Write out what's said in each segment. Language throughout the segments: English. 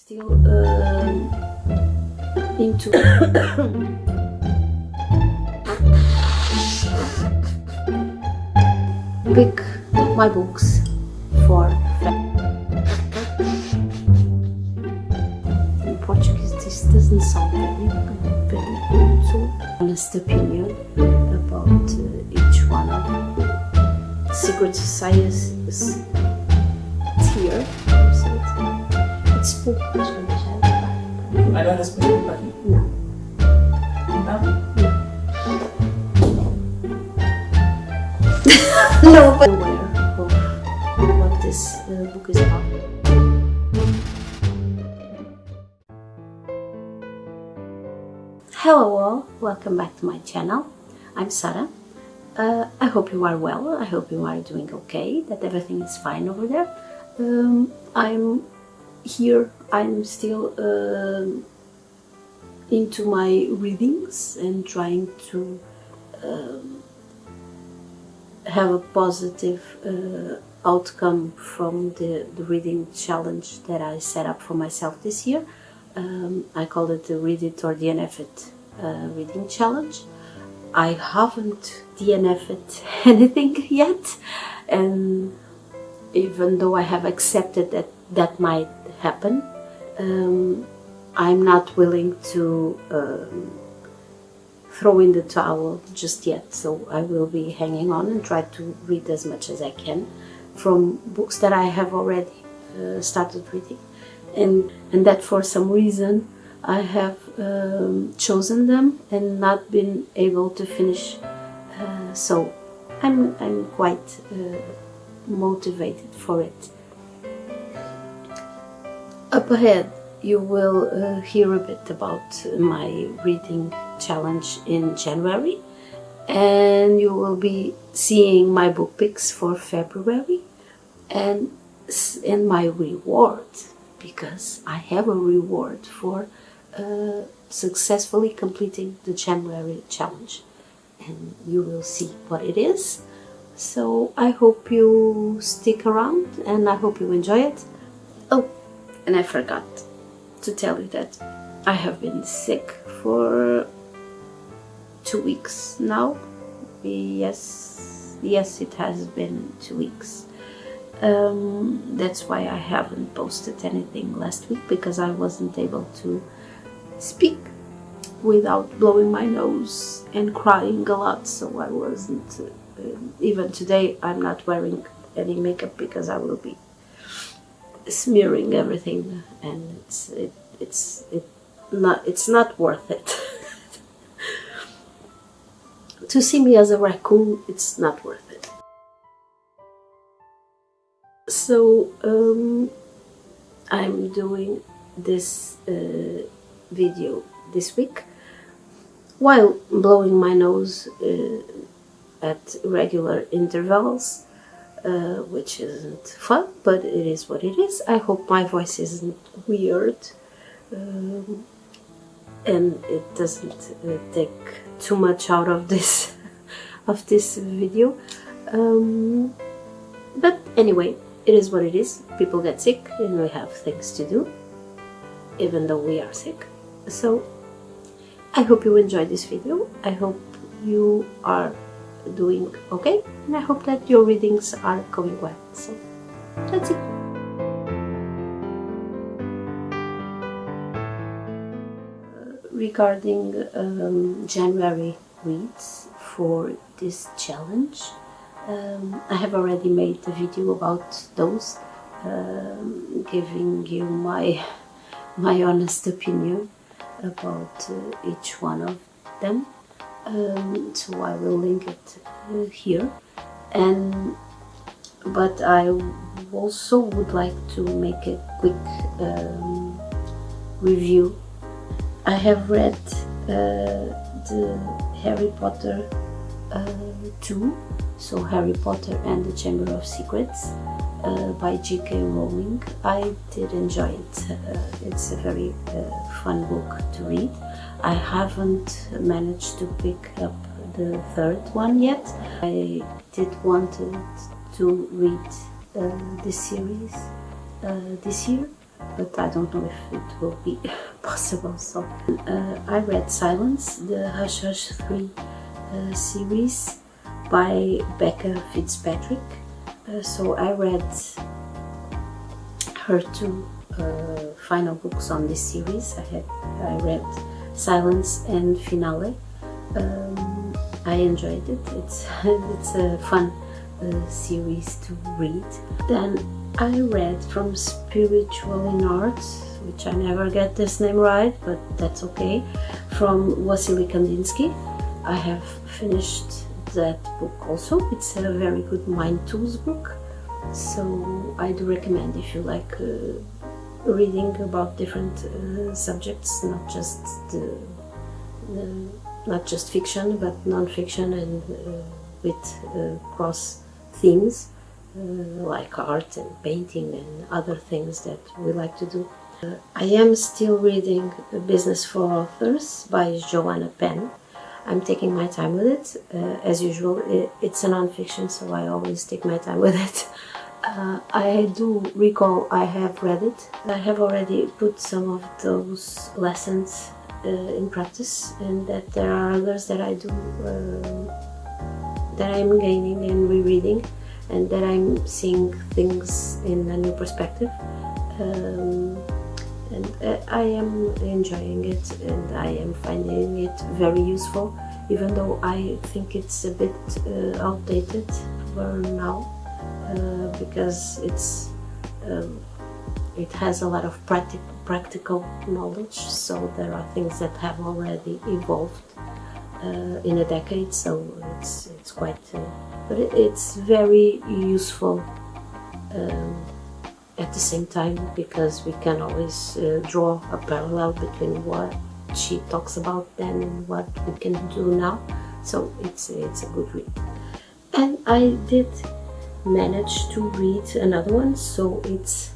still into pick my books for in Portuguese. This doesn't sound very good. So honest opinion about each one of secret societies here. It's book. Ada respeito aqui? Não. Não? No, but aware of what this book is about. Hello all, welcome back to my channel. I'm Sara. I hope you are well, I hope you are doing okay, that everything is fine over there. I'm here, I'm still into my readings and trying to have a positive outcome from the reading challenge that I set up for myself this year. I call it the Read It or DNF It reading challenge. I haven't DNF'd anything yet, and even though I have accepted that that might happen, I'm not willing to throw in the towel just yet, so I will be hanging on and try to read as much as I can from books that I have already started reading, and that for some reason I have chosen them and not been able to finish, so I'm quite motivated for it. Up ahead you will hear a bit about my reading challenge in January, and you will be seeing my book picks for February and my reward, because I have a reward for successfully completing the January challenge, and you will see what it is. So I hope you stick around and I hope you enjoy it. Oh, and I forgot to tell you that I have been sick for 2 weeks now. Yes, it has been 2 weeks. That's why I haven't posted anything last week, because I wasn't able to speak without blowing my nose and crying a lot, so I wasn't even today I'm not wearing any makeup because I will be smearing everything, and it's not worth it. To see me as a raccoon, it's not worth it. So I'm doing this video this week while blowing my nose at regular intervals, which isn't fun, but it is what it is. I hope my voice isn't weird and it doesn't take too much out of this video. But anyway, it is what it is. People get sick and we have things to do, even though we are sick. So I hope you enjoyed this video. I hope you are doing okay, and I hope that your readings are going well. So that's it. Regarding January reads for this challenge, I have already made a video about those, giving you my honest opinion about each one of them. So I will link it here, but I also would like to make a quick review. I have read the Harry Potter 2, so Harry Potter and the Chamber of Secrets by J.K. Rowling. I did enjoy it. It's a very fun book to read. I haven't managed to pick up the third one yet. I did want to read this series this year, but I don't know if it will be possible. So I read Silence, the Hush Hush 3 series by Becca Fitzpatrick. So I read her two final books on this series. I read Silence and Finale. I enjoyed it. It's a fun series to read. Then I read from Spiritual in Art, which I never get this name right, but that's okay, from Wassily Kandinsky. I have finished that book also. It's a very good mind tools book, so I do recommend if you like reading about different subjects, not just fiction, but non-fiction, and with cross themes like art and painting and other things that we like to do. I am still reading Business for Authors by Joanna Penn. I'm taking my time with it. As usual, it's a non-fiction, so I always take my time with it. I do recall I have read it. I have already put some of those lessons in practice, and that there are others that I do that I'm gaining and rereading, and that I'm seeing things in a new perspective. And I am enjoying it, and I am finding it very useful, even though I think it's a bit outdated for now, because it has a lot of practical knowledge, so there are things that have already evolved in a decade, so it's quite but it's very useful at the same time, because we can always draw a parallel between what she talks about then and what we can do now, so it's a good read. And I did manage to read another one, so it's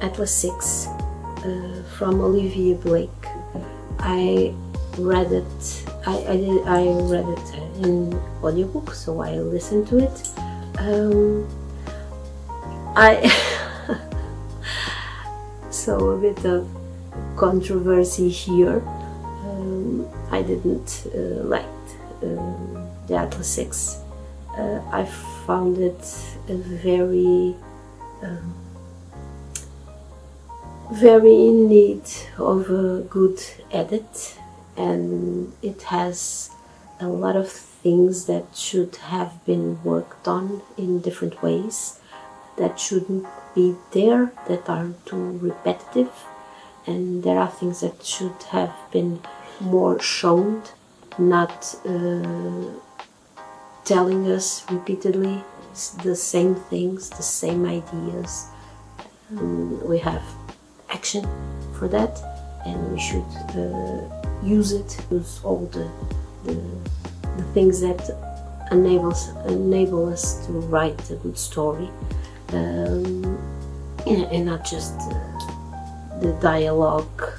Atlas 6 from Olivia Blake. I read it. I read it in audiobook, so I listened to it. So a bit of controversy here. I didn't like the Atlas 6. I found it very in need of a good edit, and it has a lot of things that should have been worked on in different ways that shouldn't be there, that are too repetitive, and there are things that should have been more shown, not telling us repeatedly the same things, the same ideas. We have action for that, and we should use all the things that enable us to write a good story, and not just the dialogue,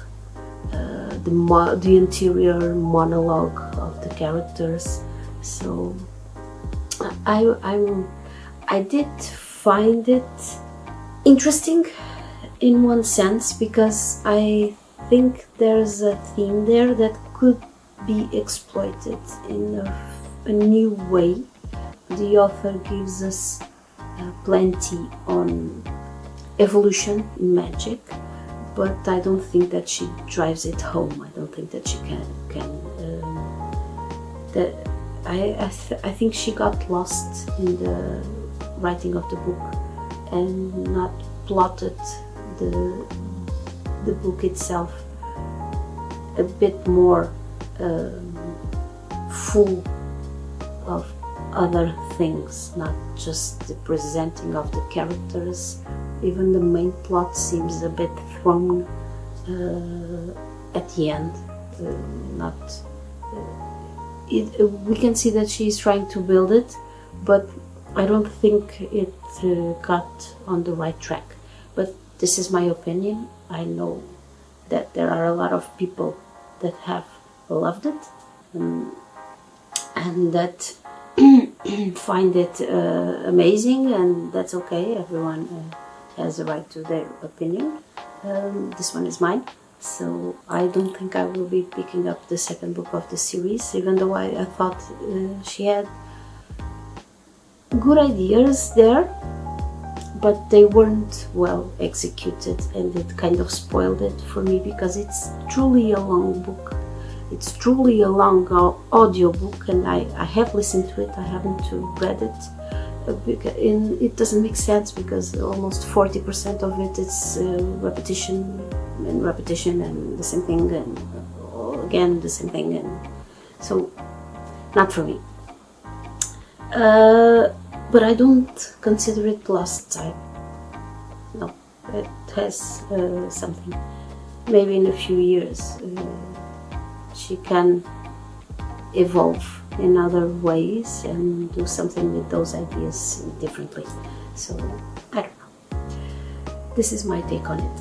the interior monologue of the characters. So I did find it interesting in one sense, because I think there's a theme there that could be exploited in a new way. The author gives us plenty on evolution in magic, but I don't think that she drives it home. I don't think that she can I think she got lost in the writing of the book and not plotted the book itself a bit more full of other things, not just the presenting of the characters. Even the main plot seems a bit thrown at the end. We can see that she's trying to build it, but I don't think it got on the right track. But this is my opinion. I know that there are a lot of people that have loved it and that find it amazing, and that's okay. Everyone has a right to their opinion. This one is mine. So I don't think I will be picking up the second book of the series, even though I thought she had good ideas there, but they weren't well executed, and it kind of spoiled it for me because it's truly a long book. It's truly a long audiobook, and I have listened to it. I haven't read it. It doesn't make sense because almost 40% of it is repetition and the same thing, and again the same thing, and so not for me. But I don't consider it lost time. No, it has something. Maybe in a few years she can evolve in other ways and do something with those ideas differently. So I don't know. This is my take on it.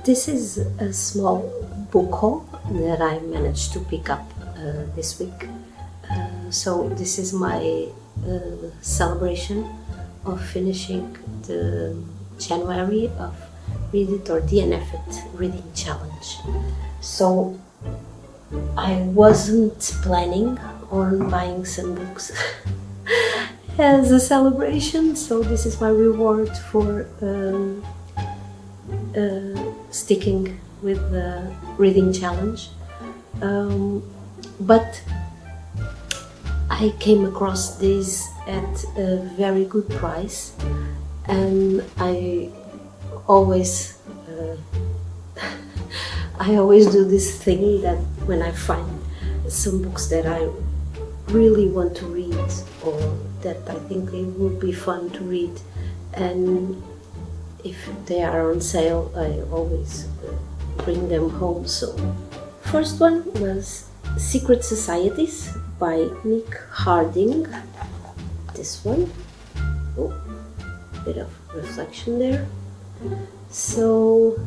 This is a small book haul that I managed to pick up this week. So this is my celebration of finishing the January of Read It or DNF It reading challenge. So I wasn't planning on buying some books as a celebration, so this is my reward for sticking with the reading challenge. But I came across this at a very good price, and I always do this thing that when I find some books that I really want to read or that I think it would be fun to read, and if they are on sale, I always bring them home. So first one was Secret Societies by Nick Harding. This one, oh, bit of reflection there. So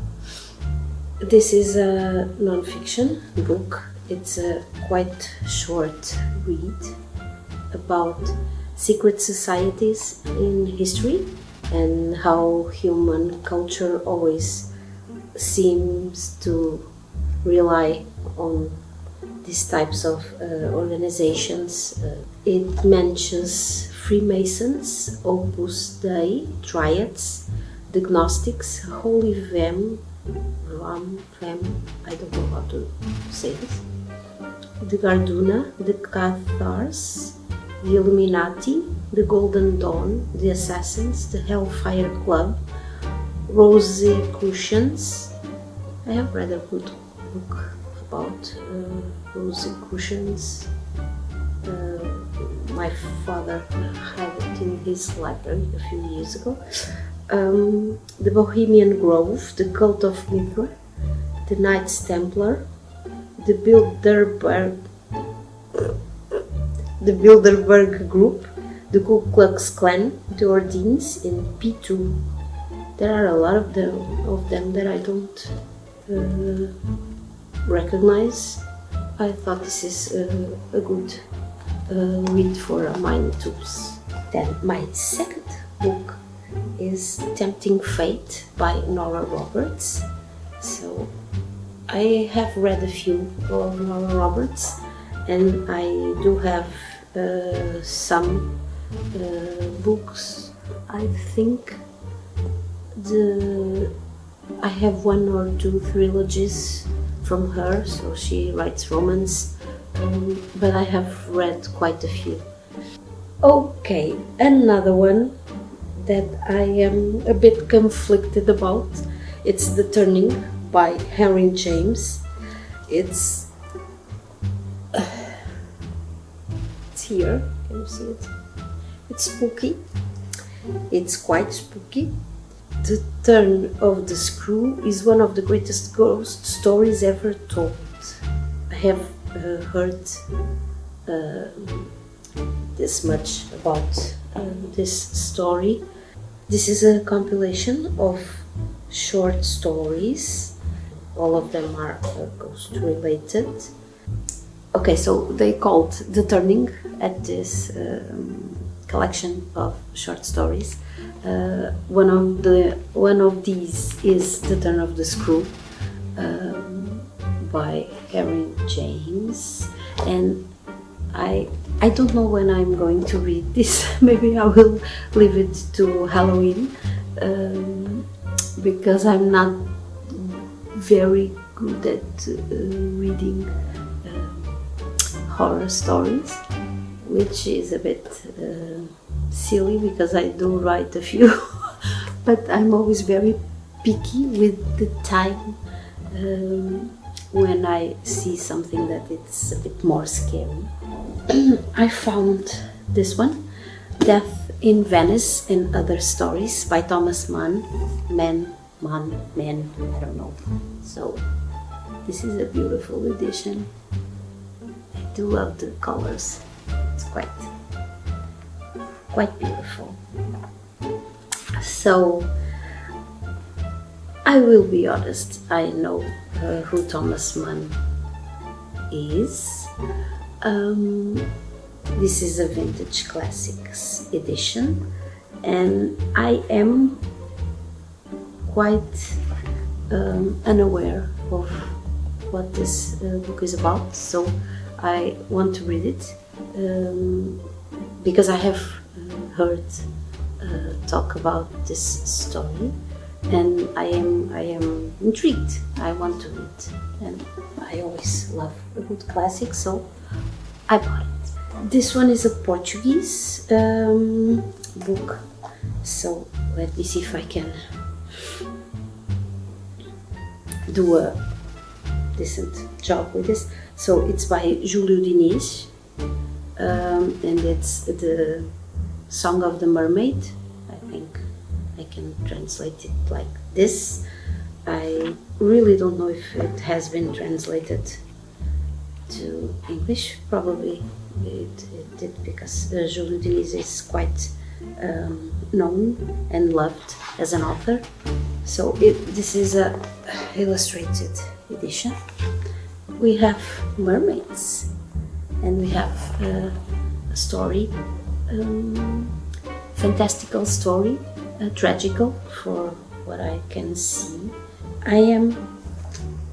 this is a non-fiction book. It's a quite short read about secret societies in history and how human culture always seems to rely on these types of organizations. It mentions Freemasons, Opus Dei, Triads, the Gnostics, Holy Femme, I don't know how to say this, the Garduna, the Cathars, the Illuminati, the Golden Dawn, the Assassins, the Hellfire Club, Rosicrucians. I have read a good book about Rosicrucians. My father had it in his library a few years ago. The Bohemian Grove, the Cult of Mithra, the Knights Templar, the Bilderberg Group, the Ku Klux Klan, the Ordeens in P2. There are a lot of them that I don't recognize. I thought this is a good read for a mind tools. Then my second book is Tempting Fate by Nora Roberts. So I have read a few of Nora Roberts, and I do have some books. I think I have one or two trilogies from her, so she writes romance, but I have read quite a few. Okay, another one that I am a bit conflicted about, it's The Turning by Henry James. It's here, can you see it? It's spooky, it's quite spooky. The Turn of the Screw is one of the greatest ghost stories ever told. I have heard this much about this story. This is a compilation of short stories. All of them are ghost related. Okay, so they called The Turning at this collection of short stories. One of these is The Turn of the Screw by Harry James, and I don't know when I'm going to read this. Maybe I will leave it to Halloween because I'm not very good at reading horror stories, which is a bit silly because I do write a few, but I'm always very picky with the time when I see something that it's a bit more scary. I found this one, Death in Venice and Other Stories by Thomas Mann, I don't know. So this is a beautiful edition. I do love the colors. It's quite beautiful. So I will be honest, I know who Thomas Mann is. This is a Vintage Classics edition, and I am quite unaware of what this book is about, so I want to read it because I have heard talk about this story, and I am intrigued. I want to read, and I always love a good classic, so I bought it. This one is a Portuguese book, so let me see if I can do a decent job with this. So it's by Júlio Diniz, and it's the Song of the Mermaid. I think I can translate it like this. I really don't know if it has been translated to English. Probably it did, because Júlio Diniz is quite known and loved as an author. So this is a illustrated edition. We have mermaids, and we have a story, fantastical story, tragical for what I can see. I am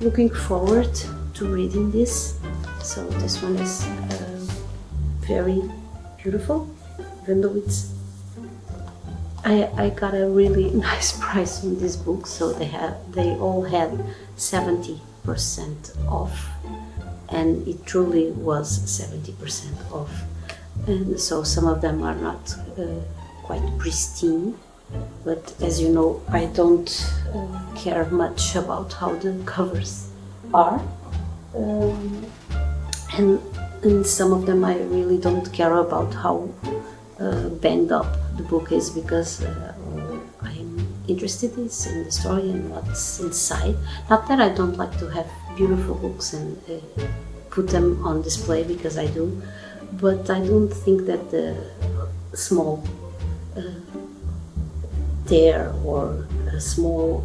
looking forward to reading this. So this one is very beautiful, even though it's I got a really nice price on this book. So they all had 70% off, and it truly was 70% off. And so some of them are not quite pristine, but as you know, I don't care much about how the covers are, and some of them I really don't care about how banged up the book is, because I'm interested in the story and what's inside. Not that I don't like to have beautiful books and put them on display, because I do, but I don't think that the small tear or a small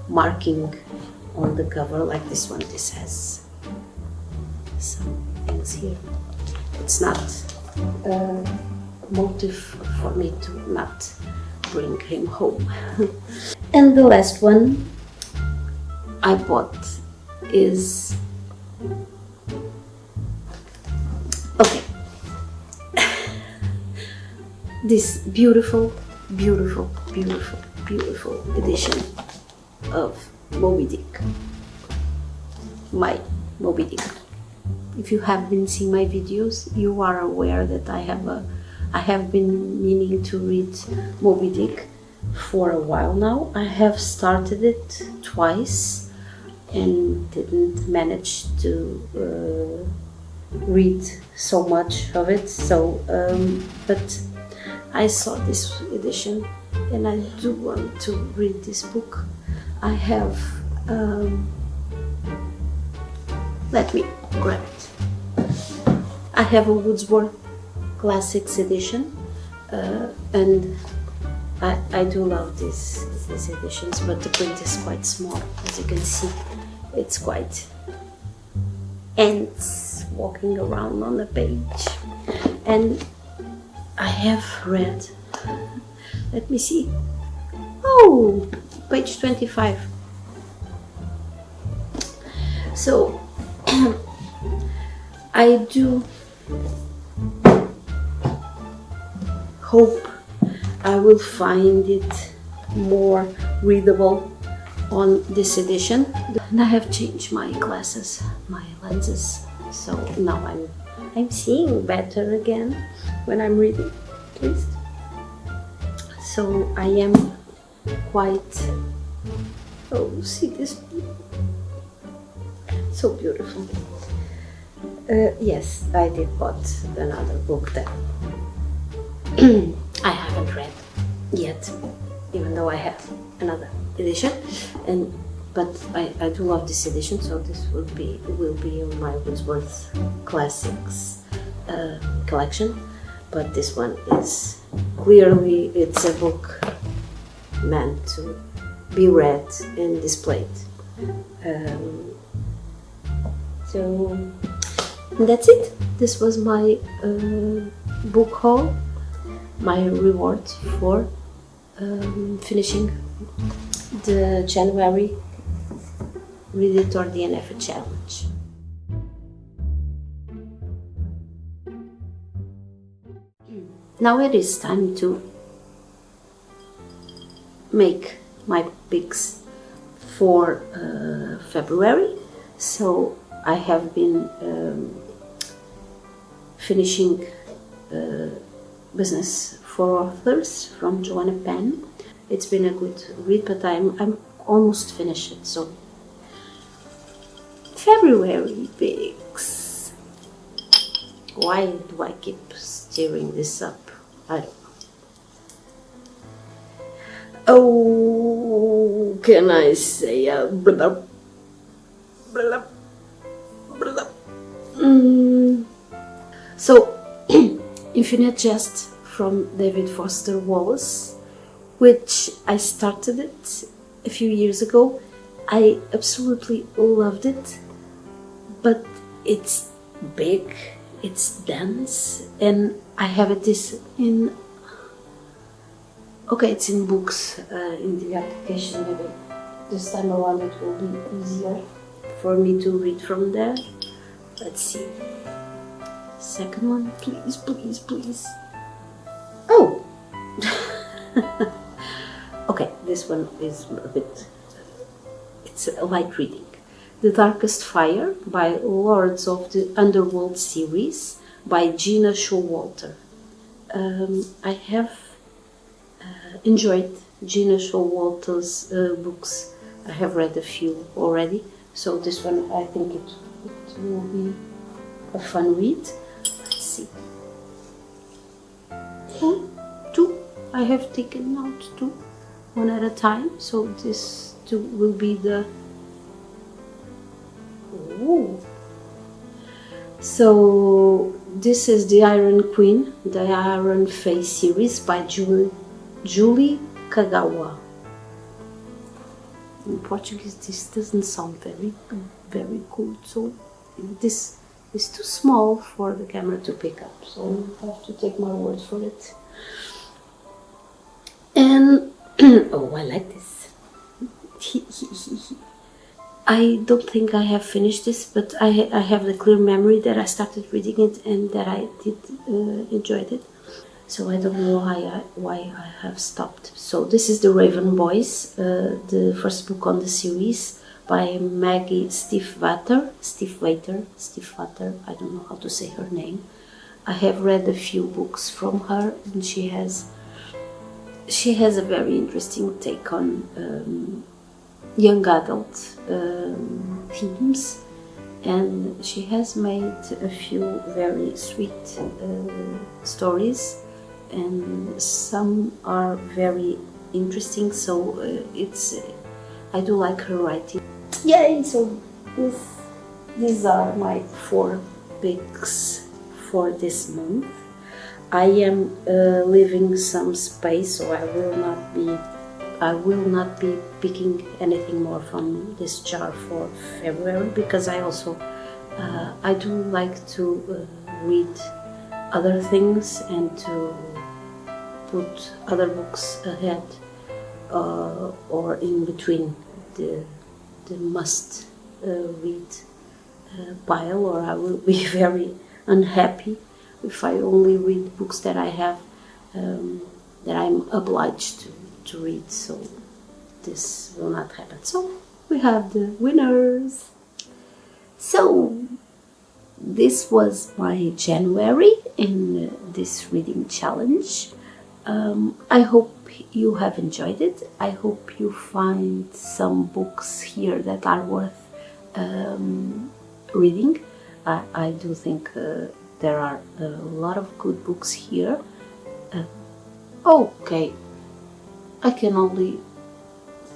marking on the cover like this one, this has some things here. It's not a motive for me to not bring him home. And the last one I bought is, okay, this beautiful edition of Moby Dick, my Moby Dick. If you have been seeing my videos, you are aware that I have been meaning to read Moby Dick for a while now. I have started it twice and didn't manage to read so much of it. So, but I saw this edition and I do want to read this book. I have, let me grab it. I have a Wordsworth Classics edition, and I do love these editions, but the print is quite small, as you can see. It's quite ants walking around on the page. And I have read, let me see, oh, page 25. So I do hope I will find it more readable on this edition. And I have changed my glasses, my lenses, so now I'm seeing better again when I'm reading, at least. So I am quite, oh, see this, so beautiful. Yes, I did bought another book that I haven't read yet, even though I have another edition, but I do love this edition, so this will be in my Wordsworth Classics collection. But this one is clearly, it's a book meant to be read and displayed. So that's it. This was my book haul, my reward for finishing the January Read It or DNF It challenge. Now it is time to make my picks for February. So I have been finishing Business for Authors from Joanna Penn. It's been a good read, but I'm almost finished it. So February picks. Why do I keep stirring this up? I don't know. Oh, can I say blah, blah, blah. So, Infinite Jest from David Foster Wallace, which I started it a few years ago. I absolutely loved it, but it's big, it's dense, and I have it in, okay, it's in books, in the application. Maybe this time around it will be easier for me to read from there. Let's see. Second one, please, please, please. Oh! Okay, this one is a bit, it's a light reading. The Darkest Fire by Lords of the Underworld series by Gina Showalter. I have enjoyed Gina Showalter's books. I have read a few already, so this one I think it will be a fun read. Let's see. Two. I have taken out two, one at a time, so this two will be the... Ooh. So this is the Iron Queen, the Iron Face series by Julie Kagawa. In Portuguese, this doesn't sound very good, so this is too small for the camera to pick up, so I have to take my word for it. And oh, I like this. I don't think I have finished this, but I have the clear memory that I started reading it and that I did enjoyed it. So I don't know why I have stopped. So this is The Raven Boys, the first book on the series by Maggie Stiefvater. I don't know how to say her name. I have read a few books from her, and she has a very interesting take on young adult themes, and she has made a few very sweet stories, and some are very interesting, so I do like her writing. Yay! So these are my 4 picks for this month. I am leaving some space, so I will not be I will not be picking anything more from this jar for February, because I also I do like to read other things and to put other books ahead or in between the must read pile, or I will be very unhappy if I only read books that I have that I'm obliged to read. So this will not happen. So we have the winners. So this was my January in this reading challenge. I hope you have enjoyed it. I hope you find some books here that are worth reading. I do think there are a lot of good books here. Okay, I can only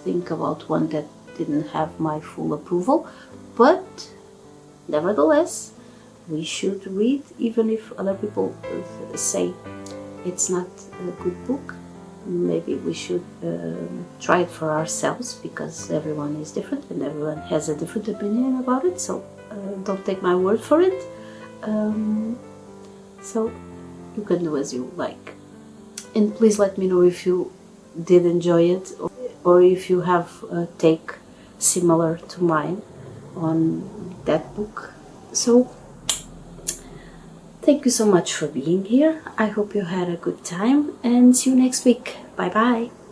think about one that didn't have my full approval, but nevertheless, we should read even if other people say it's not a good book. Maybe we should try it for ourselves, because everyone is different and everyone has a different opinion about it, so don't take my word for it. So you can do as you like. And please let me know if you did enjoy it, or if you have a take similar to mine on that book. So thank you so much for being here. I hope you had a good time, and see you next week. Bye bye.